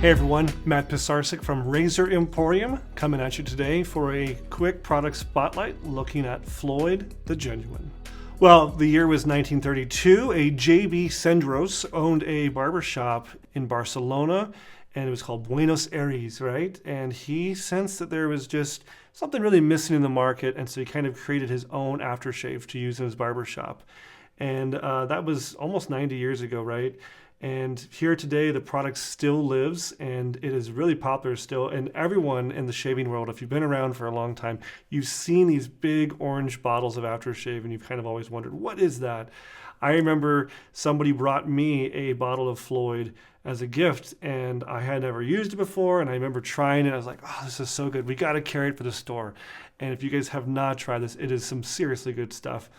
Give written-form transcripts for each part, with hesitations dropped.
Hey everyone, Matt Pisarcik from Razor Emporium coming at you today for a quick product spotlight looking at Floid, the Genuine. Well, the year was 1932. A J.B. Cendros owned a barbershop in Barcelona, and it was called Buenos Aires, right? And he sensed that there was just something really missing in the market, and so he kind of created his own aftershave to use in his barbershop. And that was almost 90 years ago, right? And here today, the product still lives, and it is really popular still. And everyone in the shaving world, if you've been around for a long time, you've seen these big orange bottles of aftershave, and you've kind of always wondered, what is that? I remember somebody brought me a bottle of Floid as a gift, and I had never used it before, and I remember trying it. I was like, oh, this is so good. We got to carry it for the store. And if you guys have not tried this, it is some seriously good stuff.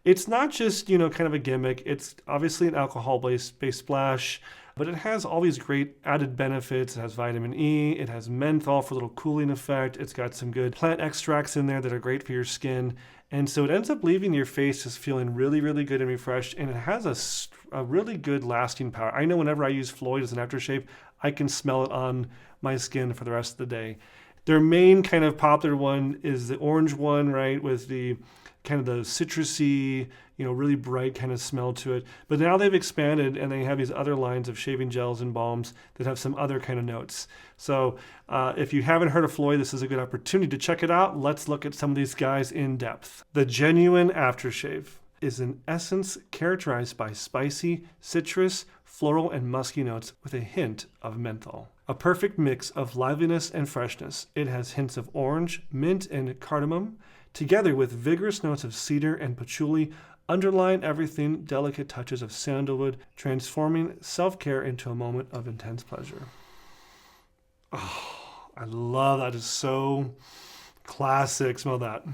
It's not just, kind of a gimmick. It's obviously an alcohol-based splash, but it has all these great added benefits. It has vitamin E, it has menthol for a little cooling effect. It's got some good plant extracts in there that are great for your skin. And so it ends up leaving your face just feeling really, really good and refreshed. And it has a really good lasting power. I know whenever I use Floid as an aftershave, I can smell it on my skin for the rest of the day. Their main kind of popular one is the orange one, right, with the kind of the citrusy, really bright kind of smell to it. But now they've expanded and they have these other lines of shaving gels and balms that have some other kind of notes. So if you haven't heard of Floid, this is a good opportunity to check it out. Let's look at some of these guys in depth. The Genuine Aftershave is in essence characterized by spicy, citrus, floral, and musky notes with a hint of menthol. A perfect mix of liveliness and freshness. It has hints of orange, mint, and cardamom, together with vigorous notes of cedar and patchouli, underline everything delicate touches of sandalwood, transforming self-care into a moment of intense pleasure. Oh, I love that. It's so classic. Smell that.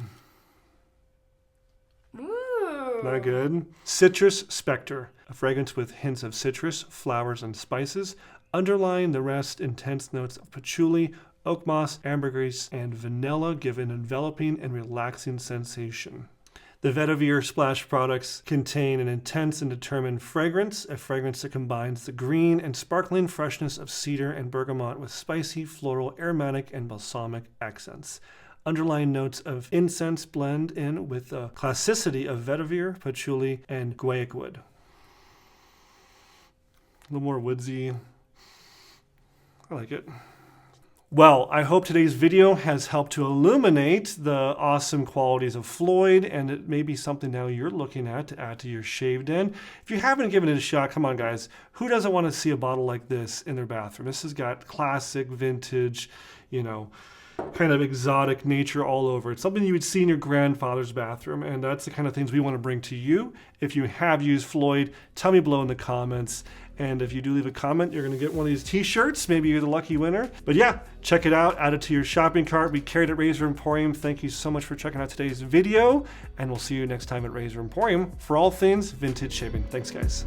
Ooh. Isn't that good? Citrus Spectre, a fragrance with hints of citrus, flowers, and spices, underlying the rest intense notes of patchouli, oak moss, ambergris, and vanilla give an enveloping and relaxing sensation. The Vetiver Splash products contain an intense and determined fragrance, a fragrance that combines the green and sparkling freshness of cedar and bergamot with spicy, floral, aromatic, and balsamic accents. Underlying notes of incense blend in with the classicity of vetiver, patchouli, and guaiac wood. A little more woodsy. I like it. Well, I hope today's video has helped to illuminate the awesome qualities of Floid, and it may be something now you're looking at to add to your shave den. If you haven't given it a shot, come on guys, who doesn't want to see a bottle like this in their bathroom? This has got classic, vintage, kind of exotic nature all over. It's something you would see in your grandfather's bathroom, and that's the kind of things we want to bring to you. If you have used Floid, tell me below in the comments. And if you do leave a comment, you're going to get one of these t-shirts. Maybe you're the lucky winner. But yeah, check it out. Add it to your shopping cart. We carried at Razor Emporium. Thank you so much for checking out today's video. And we'll see you next time at Razor Emporium for all things vintage shaving. Thanks, guys.